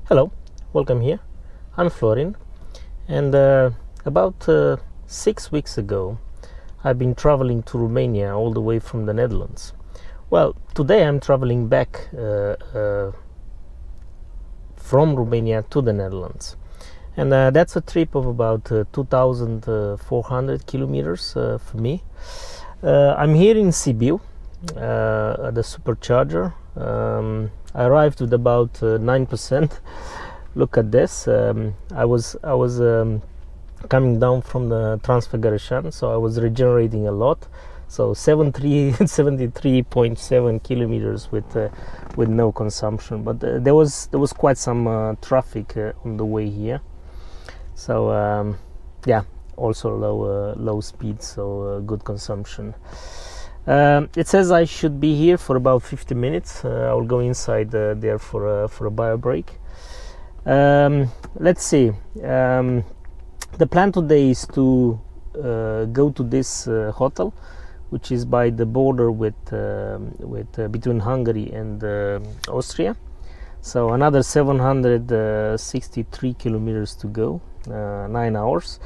Hello, welcome here. I'm Florin, and about 6 weeks ago I've been traveling to Romania all the way from the Netherlands. Well, today I'm traveling back from Romania to the Netherlands, and that's a trip of about 2,400 kilometers for me. I'm here in Sibiu at the supercharger. I arrived with about 9%. Look at this. I was coming down from the Transfăgărășan, so I was regenerating a lot. So 73.7 kilometers with no consumption, but there was quite some traffic on the way here. So yeah, also low speed, so good consumption. It says I should be here for about 50 minutes. I will go inside there for a bio break. Let's see. The plan today is to go to this hotel, which is by the border with between Hungary and Austria. So another 763 kilometers to go, 9 hours.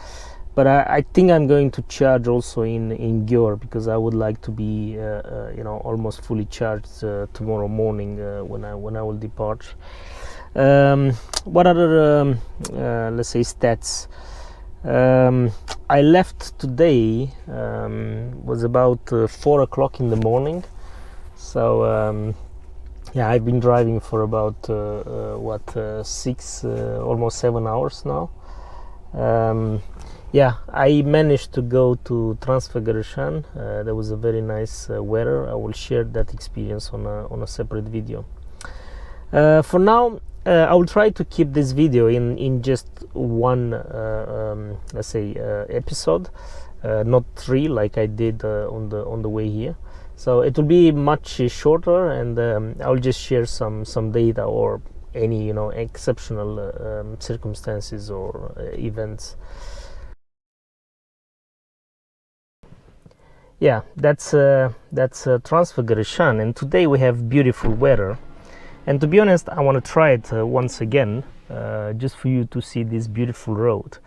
But I think I'm going to charge also in Győr, because I would like to be almost fully charged tomorrow morning when I will depart. What other let's say stats? I left today was about 4 o'clock in the morning. So yeah, I've been driving for about 6 almost 7 hours now. Yeah, I managed to go to Transfăgărășan. There was a very nice weather. I will share that experience on a separate video. For now, I will try to keep this video in just one, let's say, episode, not 3 like I did on the way here. So it will be much shorter, and I will just share some data or any exceptional circumstances or events. Yeah, that's Transfăgărășan, and today we have beautiful weather. And to be honest, I want to try it once again, just for you to see this beautiful road.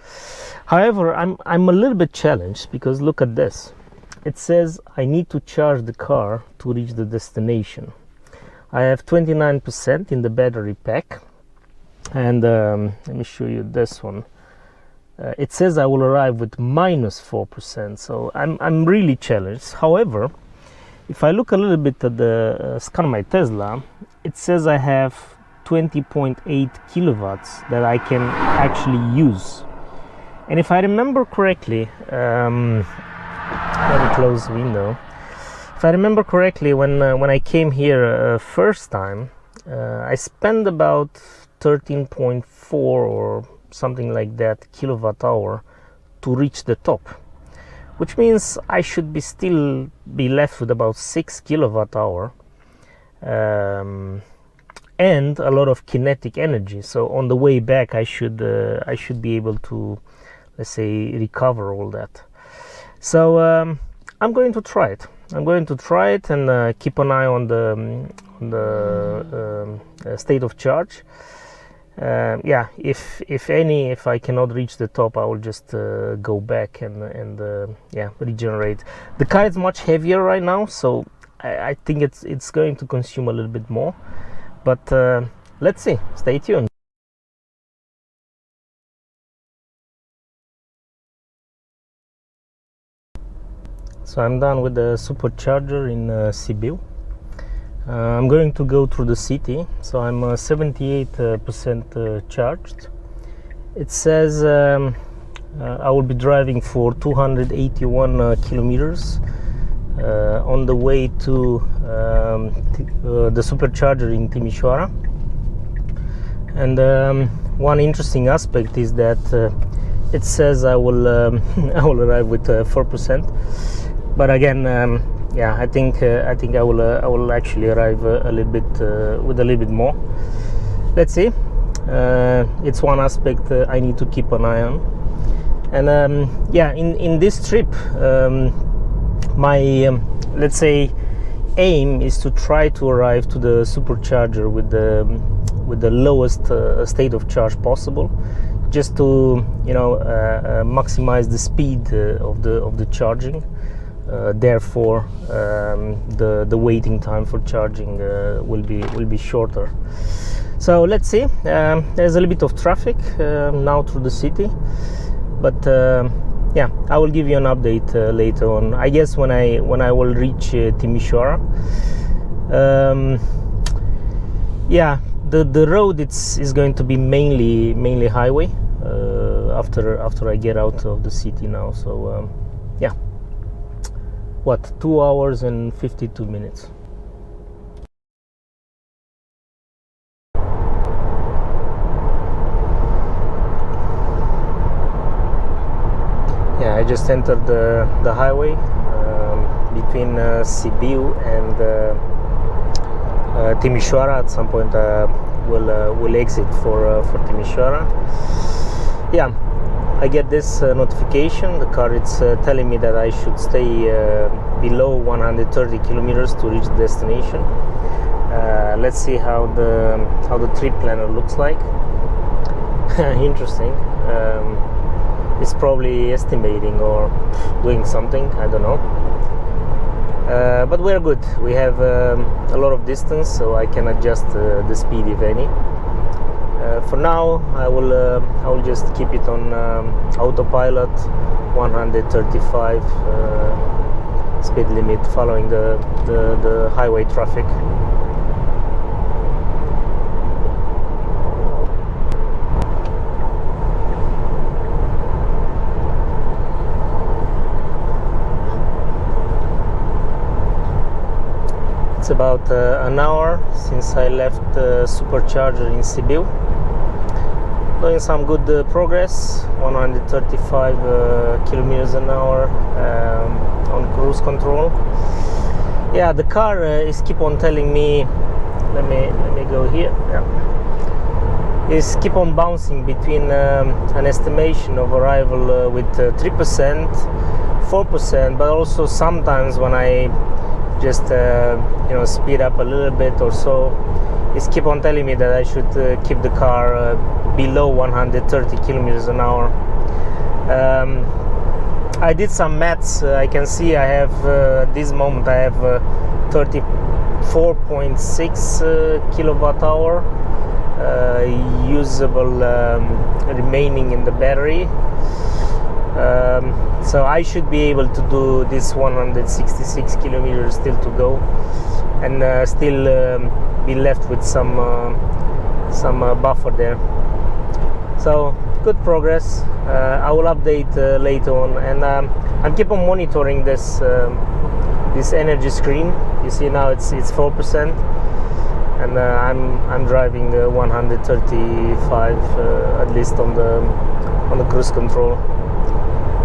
However, I'm a little bit challenged, because look at this. It says I need to charge the car to reach the destination. I have 29% in the battery pack, and let me show you this one. It says I will arrive with -4%, so I'm really challenged. However, if I look a little bit at the scan my Tesla, it says I have 20.8 kilowatts that I can actually use. And if I remember correctly, let me close the window. If I remember correctly, when I came here first time, I spent about 13.4 or something like that kilowatt hour to reach the top, which means I should still be left with about 6 kilowatt hour and a lot of kinetic energy. So on the way back, I should be able to, let's say, recover all that. So I'm going to try it. I'm going to try it and keep an eye on the state of charge. Yeah, if I cannot reach the top, I will just go back and yeah, regenerate. The car is much heavier right now, so I think it's going to consume a little bit more, but let's see. Stay tuned. So I'm done with the supercharger in Sibiu. I'm going to go through the city, so I'm 78% charged. It says I will be driving for 281 kilometers on the way to the supercharger in Timișoara. And one interesting aspect is that it says I will arrive with 4%, but again, yeah, I think I will actually arrive a little bit with a little bit more. Let's see. It's one aspect I need to keep an eye on. And yeah, in this trip, my let's say aim is to try to arrive to the supercharger with with the lowest state of charge possible, just to maximize the speed of the charging. Therefore, the waiting time for charging will be shorter. So let's see. There's a little bit of traffic now through the city, but yeah, I will give you an update later on. I guess when I will reach Timișoara. Yeah, the road is going to be mainly highway after I get out of the city now. So yeah, what, 2 hours and 52 minutes. Yeah, I just entered the highway between Sibiu and Timișoara. At some point we'll exit for Timișoara. Yeah, I get this notification. The car is telling me that I should stay below 130 kilometers to reach the destination. Let's see how the trip planner looks like. Interesting. It's probably estimating or doing something, I don't know. But we're good. We have a lot of distance, so I can adjust the speed if any. For now, I will just keep it on autopilot, 135 speed limit, following the highway traffic. It's about an hour since I left the supercharger in Sibiu. Doing some good progress, 135 kilometers an hour on cruise control. Yeah, the car is keep on telling me, let me go here. Yeah. Is keep on bouncing between an estimation of arrival with 3%, 4%, but also sometimes when I just speed up a little bit or so, it's keep on telling me that I should keep the car below 130 kilometers an hour. I did some maths. I can see I have at this moment I have 34.6 kilowatt hour usable remaining in the battery. So I should be able to do this 166 kilometers still to go, and still be left with some buffer there. So good progress. I will update later on, and I'm keep on monitoring this energy screen. You see now it's 4%, and I'm driving 135 at least on the cruise control.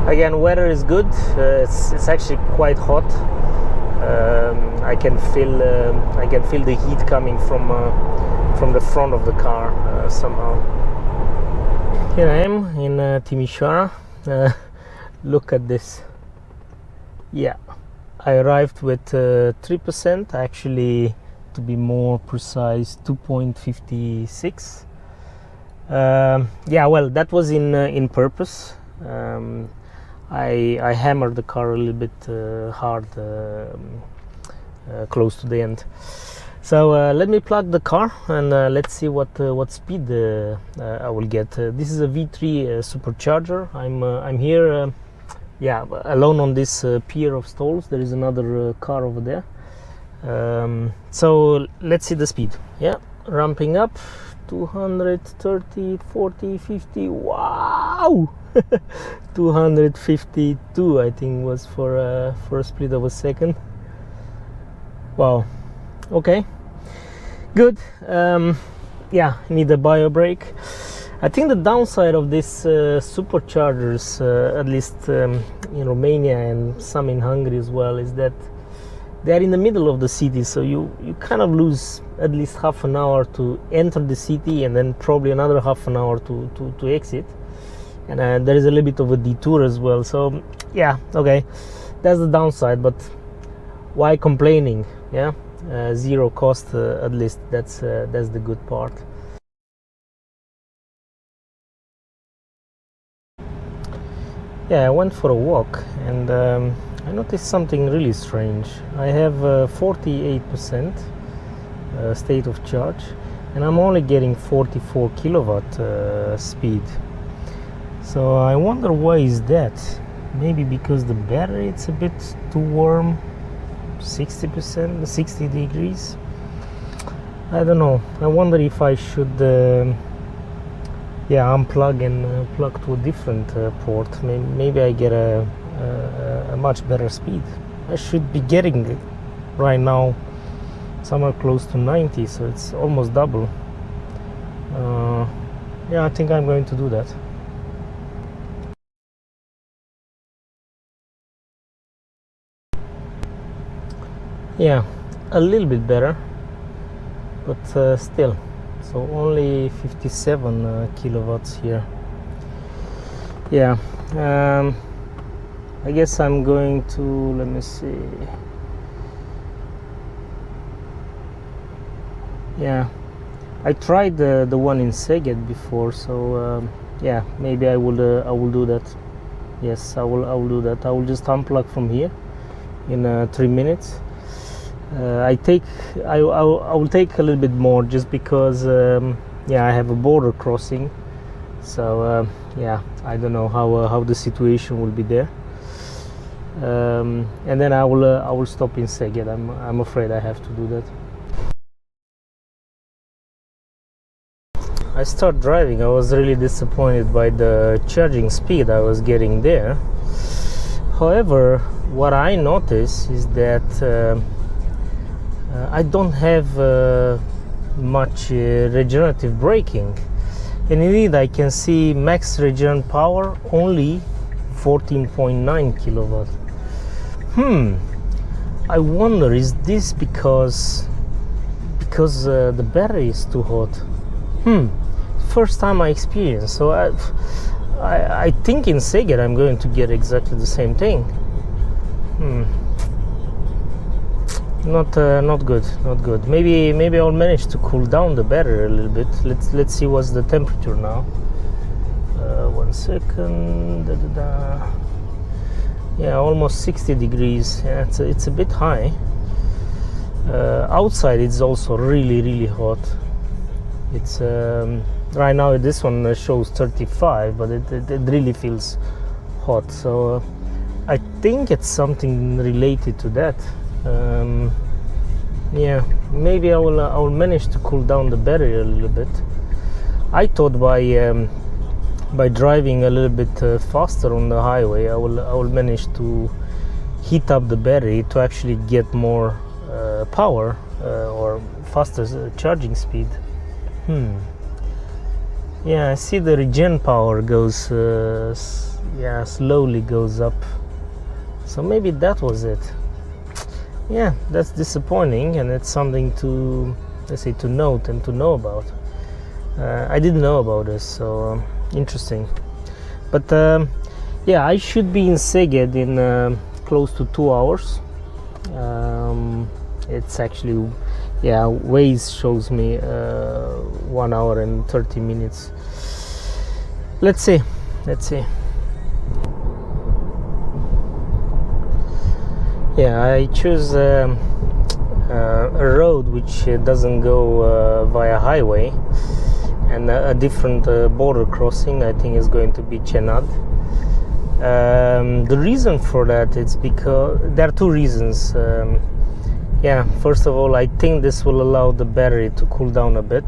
Again, weather is good. It's actually quite hot. I can feel the heat coming from the front of the car somehow. Here I am in Timișoara. Look at this. Yeah, I arrived with 3%. Actually, to be more precise, 2.56. Yeah, well, that was in purpose. I hammered the car a little bit hard close to the end. So let me plug the car and let's see what speed I will get. This is a V3 supercharger. I'm here, yeah, alone on this pier of stalls. There is another car over there. So let's see the speed. Yeah, ramping up. 230, 40, 50. Wow. 252 I think was for a split of a second. Wow. Okay, good. Yeah, need a bio brake. I think the downside of these superchargers, at least in Romania and some in Hungary as well, is that they are in the middle of the city, so you kind of lose at least half an hour to enter the city, and then probably another half an hour to exit. And there is a little bit of a detour as well. So yeah, okay, that's the downside, but why complaining? Yeah, zero cost, at least that's the good part. Yeah, I went for a walk and I noticed something really strange. I have 48% state of charge and I'm only getting 44 kilowatt speed. So I wonder why is that? Maybe because the battery it's a bit too warm, 60%, 60 degrees. I don't know. I wonder if I should unplug and plug to a different port. Maybe I get a much better speed. I should be getting it right now somewhere close to 90, so it's almost double. Yeah, I think I'm going to do that. Yeah, a little bit better, but still. So only 57 kilowatts here. Yeah, I guess I'm going to, let me see. Yeah, I tried the one in Szeged before, so yeah, maybe I will do that. Yes, I will do that. I will just unplug from here in 3 minutes. I will take a little bit more just because yeah, I have a border crossing, so yeah, I don't know how the situation will be there, and then I will stop in Szeged. I'm afraid I have to do that. I start driving. I was really disappointed by the charging speed I was getting there. However, what I noticed is that I don't have much regenerative braking, and indeed I can see max regen power only 14.9 kilowatt. I wonder, is this because the battery is too hot? First time I experienced, so I think in Szeged I'm going to get exactly the same thing. Not good, not good. Maybe I'll manage to cool down the battery a little bit. Let's see what's the temperature now. 1 second. Yeah, almost 60 degrees. Yeah, it's a bit high. Outside it's also really hot. It's right now this one shows 35, but it really feels hot. So I think it's something related to that. Yeah, maybe I will manage to cool down the battery a little bit. I thought by driving a little bit faster on the highway, I will manage to heat up the battery to actually get more power or faster charging speed. Yeah, I see the regen power goes yeah, slowly goes up, so maybe that was it. Yeah, that's disappointing, and it's something to, let's say, to note and to know about. I didn't know about this, so interesting. But yeah, I should be in Szeged in close to 2 hours. It's actually, yeah, Waze shows me 1 hour and 30 minutes. Let's see. Yeah, I choose a road which doesn't go via highway, and a different border crossing. I think is going to be Chenad. The reason for that is because there are two reasons. Yeah, first of all, I think this will allow the battery to cool down a bit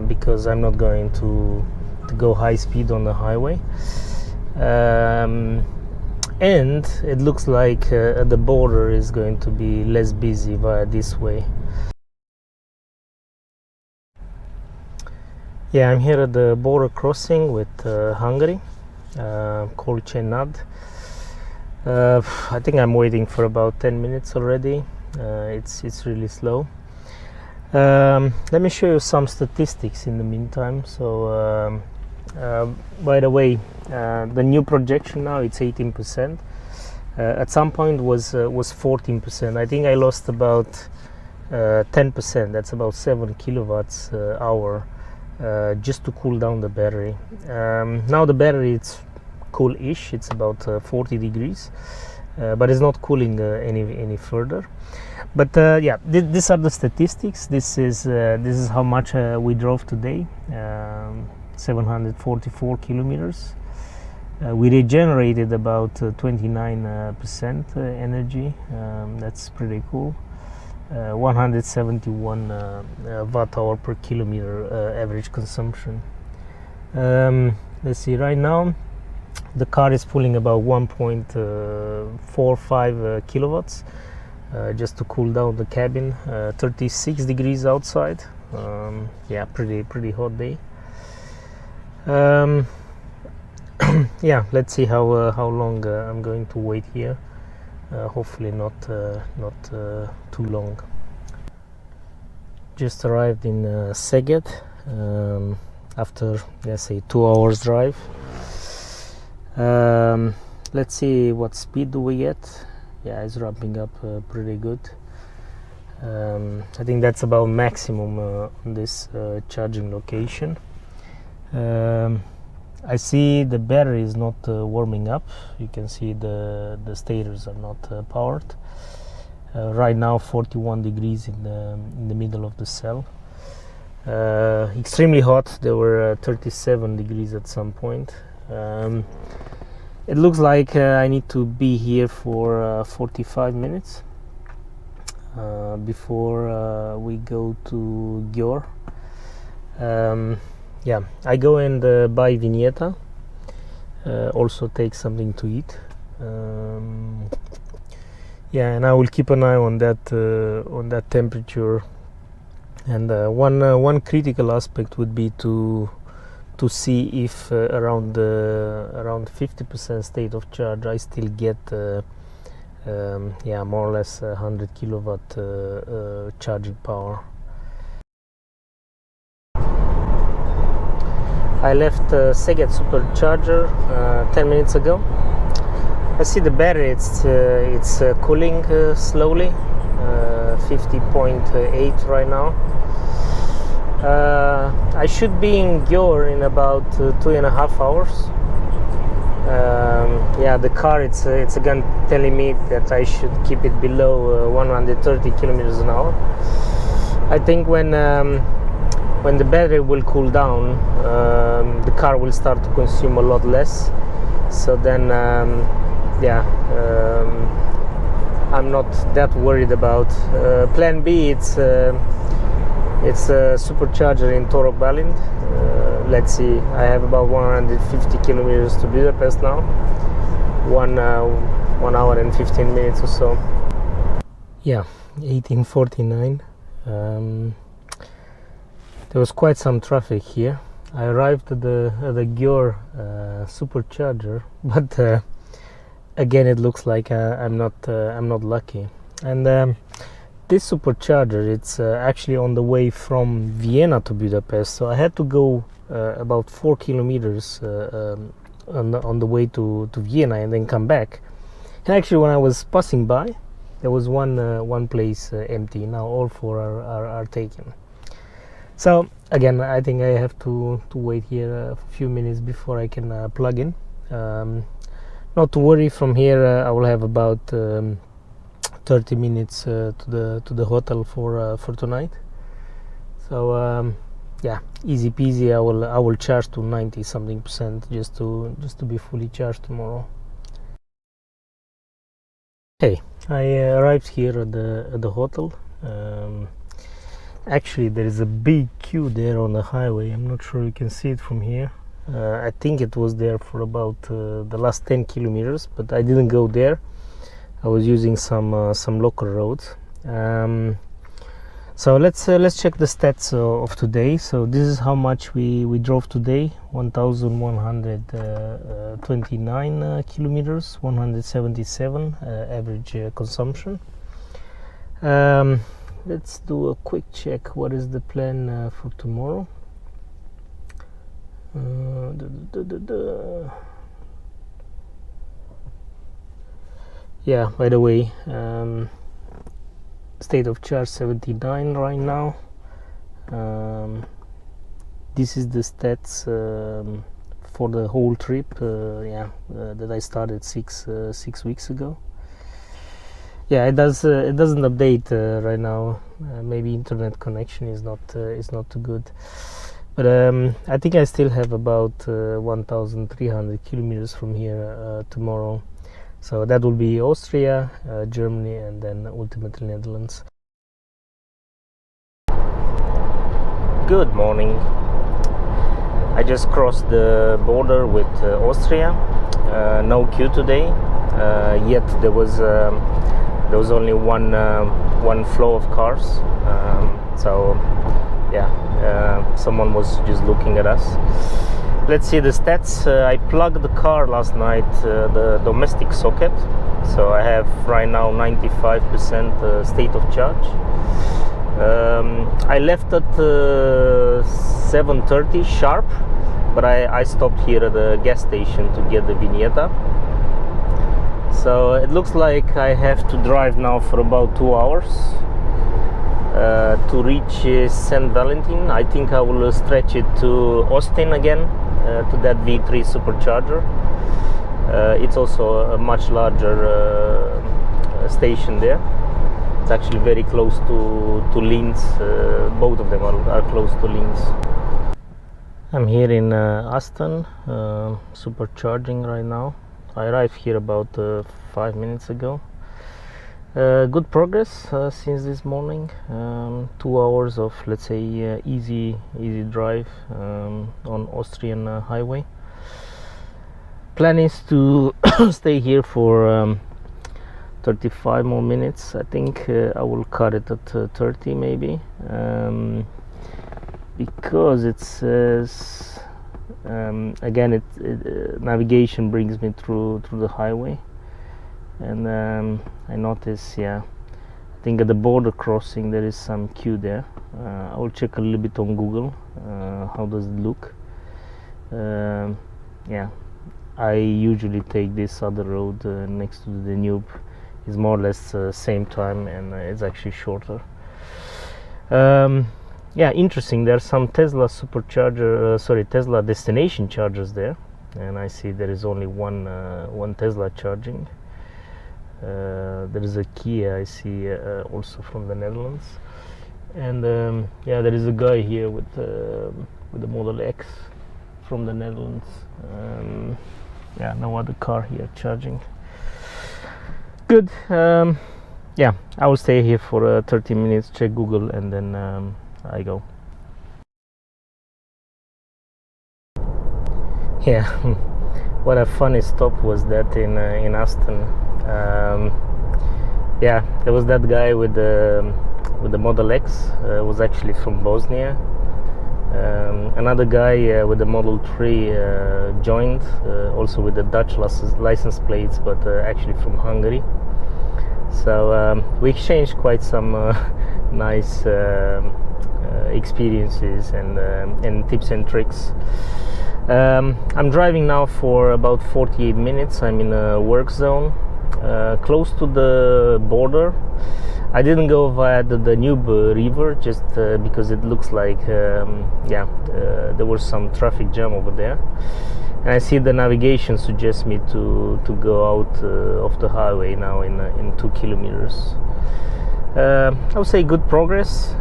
because I'm not going to go high speed on the highway. And it looks like the border is going to be less busy via this way. Yeah, I'm here at the border crossing with Hungary, called Chenad. I think I'm waiting for about 10 minutes already. It's really slow. Let me show you some statistics in the meantime. So by the way, the new projection now it's 18%. At some point was 14%. I think I lost about 10%. That's about 7 kilowatts hour just to cool down the battery. Now the battery it's cool-ish. It's about 40 degrees, but it's not cooling any further. But yeah, these are the statistics. This is how much we drove today. 744 kilometers. We regenerated about 29% energy. That's pretty cool. 171 watt hour per kilometer average consumption. Let's see, right now the car is pulling about 1.45 kilowatts just to cool down the cabin. 36 degrees outside. Yeah, pretty hot day. Yeah, let's see how long I'm going to wait here. Hopefully not too long. Just arrived in Szeged after, let's say, 2 hours drive. Let's see what speed do we get. Yeah, it's ramping up pretty good. I think that's about maximum on this charging location. I see the battery is not warming up. You can see the stators are not powered. Right now 41 degrees in the middle of the cell. Extremely hot. There were 37 degrees at some point. It looks like I need to be here for 45 minutes before we go to Győr. Yeah, I go and buy vignetta, also take something to eat. Yeah, and I will keep an eye on that temperature. And one critical aspect would be to see if around 50% state of charge I still get yeah, more or less 100 kilowatt charging power. I left Szeged supercharger 10 minutes ago. I see the battery, it's cooling slowly, 50.8 right now. I should be in Győr in about 2.5 hours. Yeah, the car, it's again telling me that I should keep it below 130 kilometers an hour. I think when the battery will cool down, the car will start to consume a lot less. So then, yeah, I'm not that worried about. Plan B, it's a supercharger in Torok Balint. Let's see, I have about 150 kilometers to Budapest now. 1 hour and 15 minutes or so. Yeah, 1849. There was quite some traffic here. I arrived at the Győr supercharger, but again it looks like I'm not lucky. And this supercharger, it's actually on the way from Vienna to Budapest, so I had to go about 4 kilometers on the way to Vienna and then come back. And actually, when I was passing by, there was one place empty. Now all 4 are taken. So again, I think I have to wait here a few minutes before I can plug in. Not to worry, from here I will have about 30 minutes to the hotel for tonight. So yeah, easy peasy. I will charge to 90 something percent just to be fully charged tomorrow. Hey, I arrived here at the hotel. Actually, there is a big queue there on the highway. I'm not sure you can see it from here. I think it was there for about the last 10 kilometers, but I didn't go there. I was using some local roads. So let's check the stats of today. So this is how much we drove today: 1,129 kilometers, 177 average consumption. Let's do a quick check. What is the plan for tomorrow? Yeah, by the way, state of charge 79 right now. This is the stats for the whole trip. That I started six weeks ago. Yeah, it doesn't update right now. Maybe internet connection is not too good. But I think I still have about 1,300 kilometers from here tomorrow. So that will be Austria, Germany, and then ultimately Netherlands. Good morning. I just crossed the border with Austria. No queue today. Yet there was only one flow of cars. So yeah, someone was just looking at us. Let's see the stats. I plugged the car last night, the domestic socket. So I have right now 95% state of charge. I left at 7:30 sharp, but I stopped here at the gas station to get the vignetta. So it looks like I have to drive now for about 2 hours to reach St. Valentin. I think I will stretch it to Austin again, to that V3 supercharger. It's also a much larger station there. It's actually very close to Linz. Both of them are close to Linz. I'm here in Aston, supercharging right now. I arrived here about 5 minutes ago. Good progress since this morning. 2 hours of, let's say, easy drive on Austrian highway. Plan is to stay here for 35 more minutes. I think I will cut it at 30 maybe, because it says again navigation brings me through the highway, and I notice, I think at the border crossing there is some queue there. I will check a little bit on Google how does it look. I usually take this other road next to the Danube. It's more or less same time, and it's actually shorter. Interesting. There are some Tesla Tesla destination chargers there, and I see there is only one Tesla charging. There is a Kia I see also from the Netherlands, and there is a guy here with the Model X from the Netherlands. No other car here charging. Good. I will stay here for 30 minutes, check Google, and then I go. What a funny stop was that in Aston. There was that guy with the Model X. Was actually from Bosnia. Another guy with the Model 3 joined, also with the Dutch license plates, but actually from Hungary. So we exchanged quite some nice experiences and tips and tricks. I'm driving now for about 48 minutes. I'm in a work zone close to the border. I didn't go via the Danube river just because it looks like there was some traffic jam over there, and I see the navigation suggests me to go out of the highway now in 2 kilometers. I would say good progress.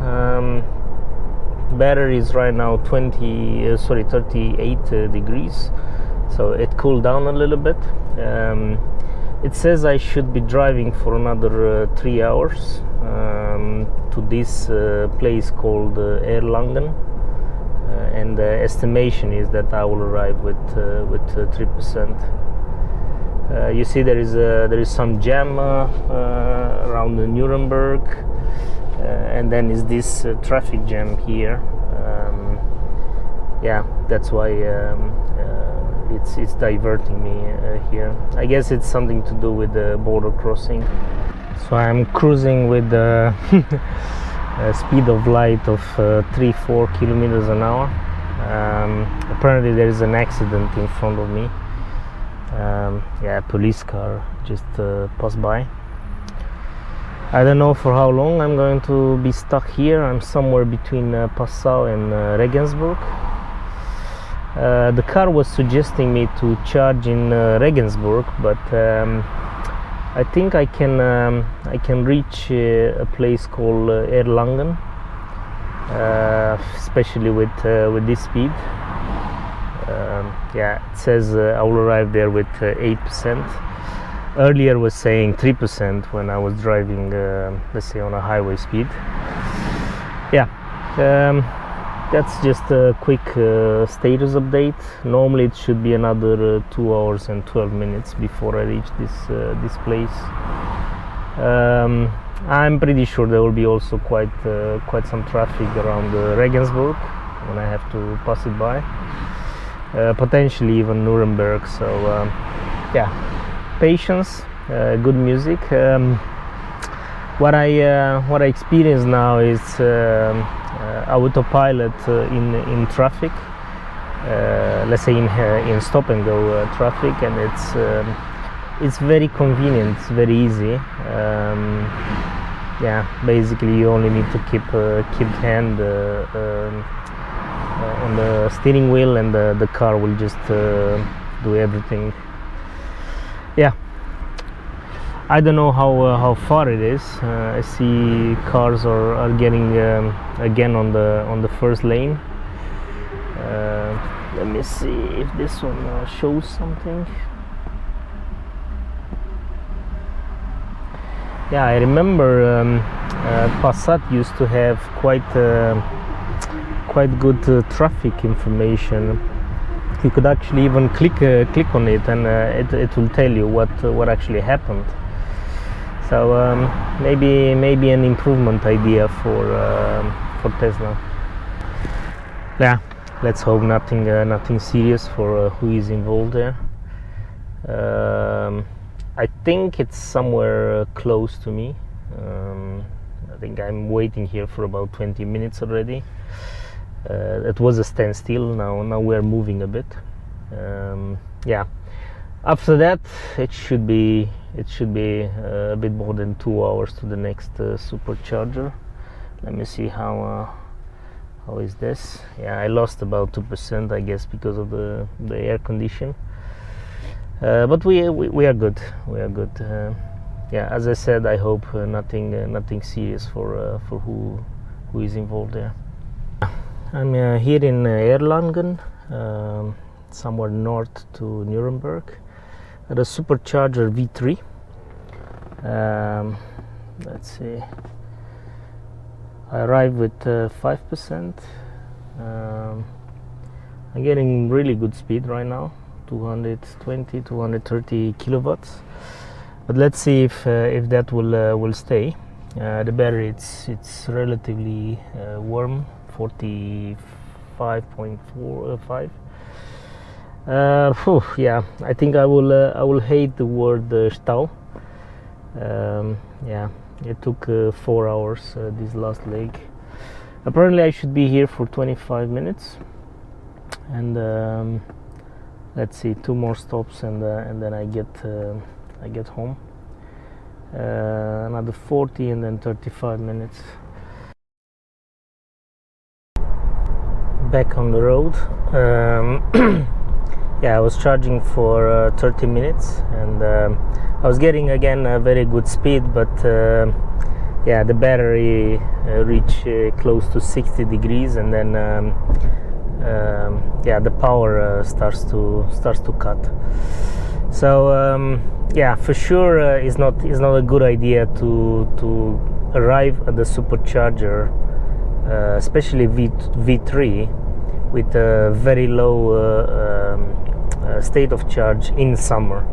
Battery is right now 38 degrees, so it cooled down a little bit. It says I should be driving for another 3 hours to this place called Erlangen, and the estimation is that I will arrive with 3%. You see there is some jam around the Nuremberg, and then is this traffic jam here. That's why it's diverting me here. I guess it's something to do with the border crossing. So I'm cruising with a speed of light of 3-4 kilometers an hour. Apparently there is an accident in front of me. A police car just passed by. I don't know for how long I'm going to be stuck here. I'm somewhere between Passau and Regensburg. The car was suggesting me to charge in Regensburg, but I think I can reach a place called Erlangen, especially with this speed. Yeah, it says I will arrive there with 8%. Earlier was saying 3% when I was driving, let's say, on a highway speed. Yeah, that's just a quick status update. Normally it should be another 2 hours and 12 minutes before I reach this place. I'm pretty sure there will be also quite some traffic around Regensburg when I have to pass it by. Potentially even Nuremberg. So yeah, patience, good music. What I experience now is autopilot in traffic. Let's say in stop and go traffic, and it's very convenient. It's very easy. Yeah, basically you only need to keep hand on the steering wheel, and the car will just do everything. Yeah, I don't know how far it is. I see cars are getting again on the first lane. Let me see if this one shows something. Yeah, I remember Passat used to have quite good traffic information. You could actually even click on it, and it will tell you what actually happened. So maybe an improvement idea for Tesla. Yeah, let's hope nothing serious for who is involved there. I think it's somewhere close to me. I think I'm waiting here for about 20 minutes already. It was a standstill. Now we're moving a bit. Yeah, after that it should be a bit more than 2 hours to the next supercharger. Let me see how is this. Yeah, I lost about 2%, I guess, because of the air condition. But we are good. We are good. Yeah, as I said, I hope nothing serious for who is involved there. I'm here in Erlangen, somewhere north to Nuremberg, at a supercharger V3. Let's see. I arrived with 5%. I'm getting really good speed right now, 220, 230 kilowatts. But let's see if that will stay. The battery, it's relatively warm, 45.45. Yeah, I think I will hate the word Stau. Yeah, it took 4 hours this last leg. Apparently I should be here for 25 minutes, and let's see, 2 more stops, and then I get home. Another 40 and then 35 minutes. Back on the road. Yeah, I was charging for 30 minutes, and I was getting again a very good speed, but yeah, the battery reached close to 60 degrees, and then yeah, the power starts to cut. So yeah, for sure it's not a good idea to arrive at the supercharger, especially V3, with a very low state of charge in summer.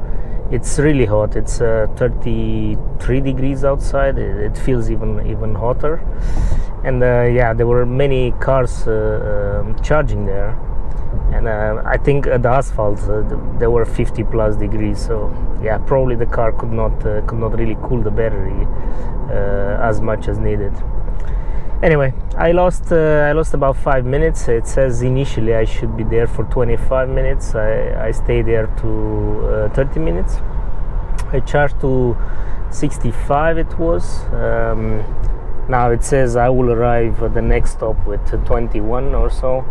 It's really hot. It's 33 degrees outside. It feels even hotter, and yeah, there were many cars charging there, and I think at the asphalt there were 50 plus degrees. So yeah, probably the car could not really cool the battery as much as needed. Anyway, I lost about 5 minutes. It says initially I should be there for 25 minutes. I stayed there to 30 minutes. I charged to 65 it was. Now it says I will arrive at the next stop with 21 or so.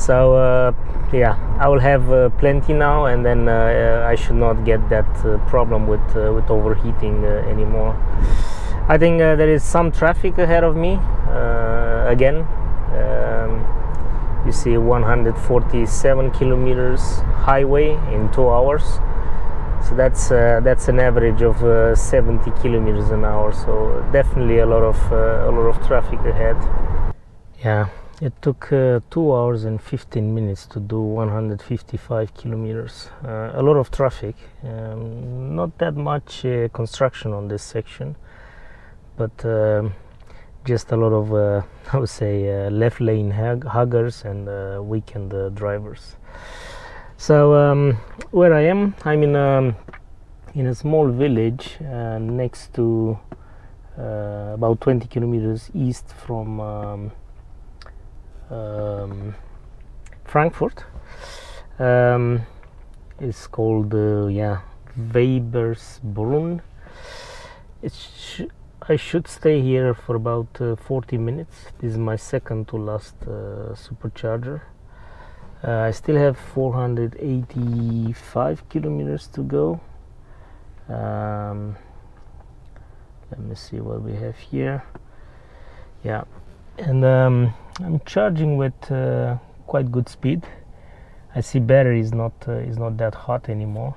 So yeah, I will have plenty now, and then I should not get that problem with overheating anymore. I think there is some traffic ahead of me again. You see 147 kilometers highway in 2 hours, so that's an average of 70 kilometers an hour, so definitely a lot of traffic ahead. Yeah, it took 2 hours and 15 minutes to do 155 kilometers. A lot of traffic, not that much construction on this section, but just a lot of I would say left lane huggers and weekend drivers. So where I am, I'm in a small village next to about 20 kilometers east from Frankfurt. It's called Webersbrunn. I should stay here for about 40 minutes. This is my second to last supercharger. I still have 485 kilometers to go. Let me see what we have here. Yeah, and I'm charging with quite good speed. I see battery is not that hot anymore.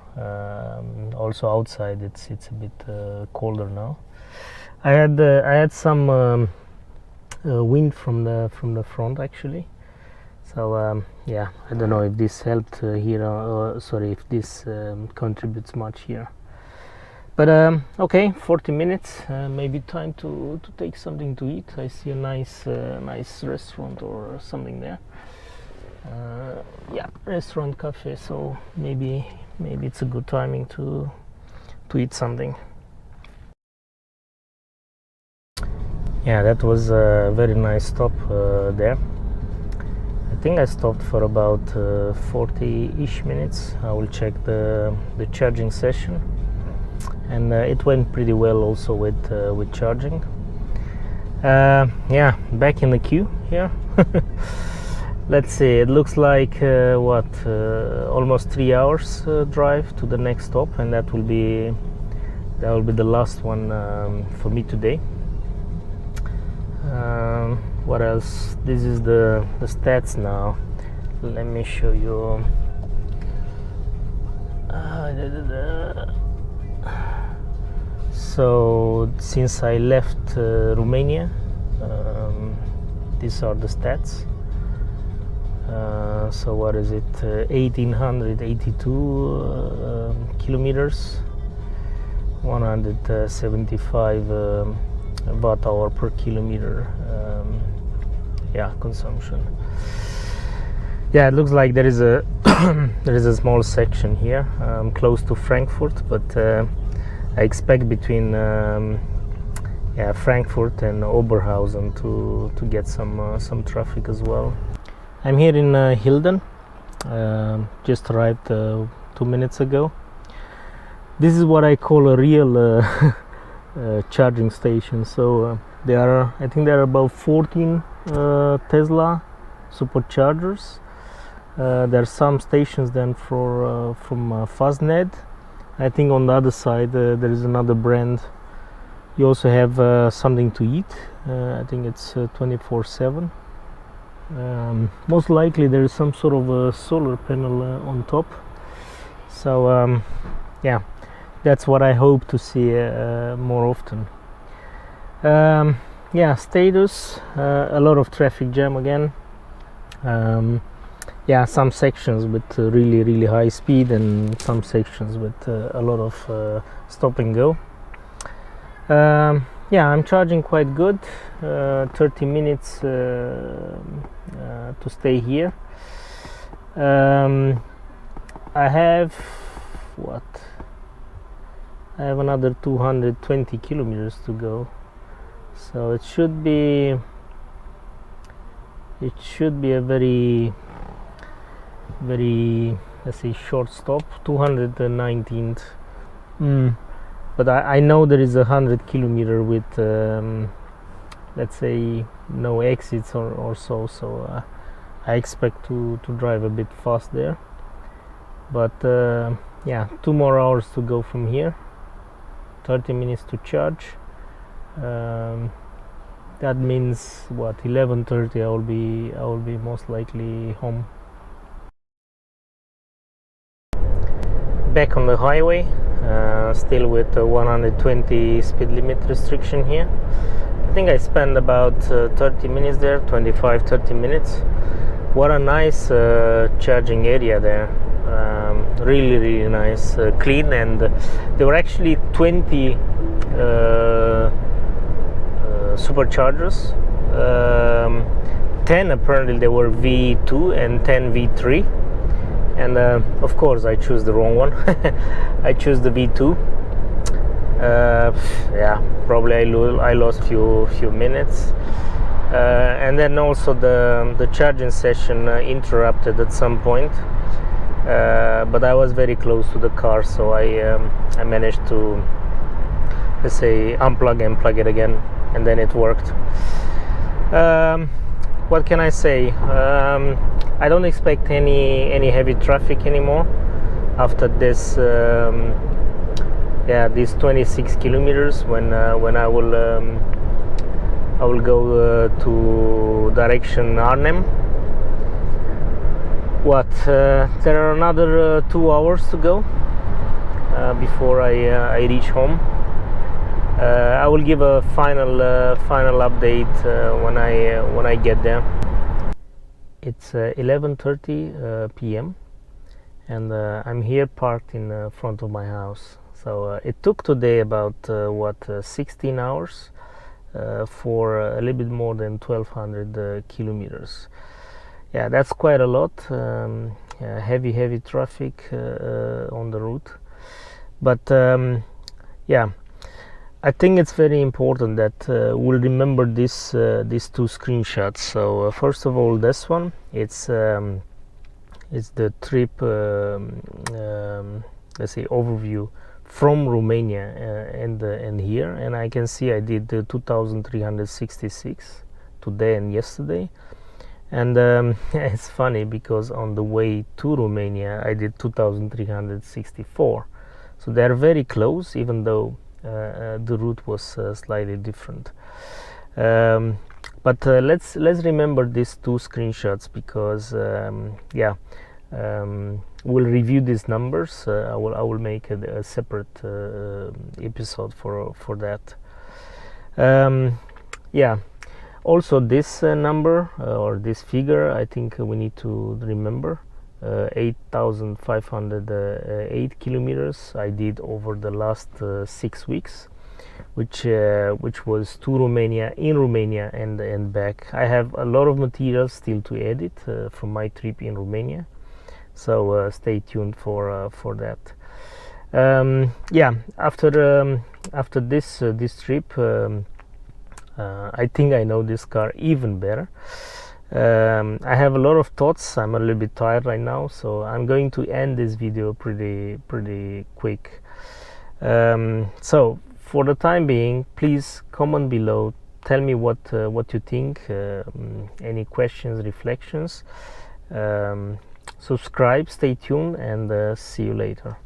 Also outside it's a bit colder now. I had some wind from the front actually. So yeah, I don't know if this helped here. Sorry, if this contributes much here. But okay, 40 minutes. Maybe time to take something to eat. I see a nice restaurant or something there. Yeah, restaurant, cafe. So maybe it's a good timing to eat something. Yeah, that was a very nice stop there. I think I stopped for about 40-ish minutes. I will check the charging session, and it went pretty well also with charging. Yeah, back in the queue here. Let's see. It looks like almost 3 hours drive to the next stop, and that will be the last one for me today. What else? This is the stats now. Let me show you. So since I left Romania, these are the stats. So what is it? 1882 kilometers, 175 watt hour per kilometer. Yeah, consumption. Yeah, it looks like there is a small section here close to Frankfurt, but I expect between Frankfurt and Oberhausen to get some traffic as well. I'm here in Hilden. Just arrived 2 minutes ago. This is what I call a real charging station. So I think there are about 14 Tesla superchargers. There are some stations then from Fastned. I think on the other side there is another brand. You also have something to eat. I think it's 24/7. Most likely there is some sort of a solar panel on top. So yeah, that's what I hope to see more often. Yeah, status, a lot of traffic jam again. Yeah, some sections with really high speed, and some sections with a lot of stop and go. Yeah, I'm charging quite good. 30 minutes to stay here. I have another 220 kilometers to go, so it should be a very, let's say, short stop. 219th. But I know there is 100 kilometer with let's say no exits or so I expect to drive a bit fast there, but yeah, 2 more hours to go from here, 30 minutes to charge. That means what, 11:30 I will be most likely home. Back on the highway, still with the 120 speed limit restriction here. I think I spent about 30 minutes there, 25-30 minutes. What a nice charging area there. Really nice, clean, and there were actually 20 superchargers. 10 apparently they were V2 and 10 V3, and of course I chose the wrong one. I chose the V2. Yeah, probably I lost few minutes, and then also the charging session interrupted at some point, but I was very close to the car, so I managed to, let's say, unplug and plug it again, and then it worked. What can I say? I don't expect any heavy traffic anymore after this. Yeah, these 26 kilometers when I will go to direction Arnhem. What, there are another 2 hours to go before I reach home. I will give a final update when I get there. It's 11:30 p.m. and I'm here parked in front of my house. So it took today about 16 hours for a little bit more than 1,200 kilometers. Yeah, that's quite a lot. Heavy traffic on the route, but yeah, I think it's very important that we'll remember these 2 screenshots. So first of all, this one, it's the trip, let's say, overview from Romania and here, and I can see I did 2,366 today and yesterday, and it's funny because on the way to Romania I did 2,364, so they're very close, even though the route was slightly different. But let's remember these 2 screenshots because yeah, we'll review these numbers. I will make a separate episode for that. Yeah, also this number or this figure, I think we need to remember. 8,508 kilometers I did over the last 6 weeks, which was to Romania, in Romania, and back. I have a lot of material still to edit from my trip in Romania, so stay tuned for that. Yeah, after this trip, I think I know this car even better. I have a lot of thoughts. I'm a little bit tired right now, so I'm going to end this video pretty quick. So for the time being, please comment below, tell me what you think, any questions, reflections. Subscribe, stay tuned, and see you later.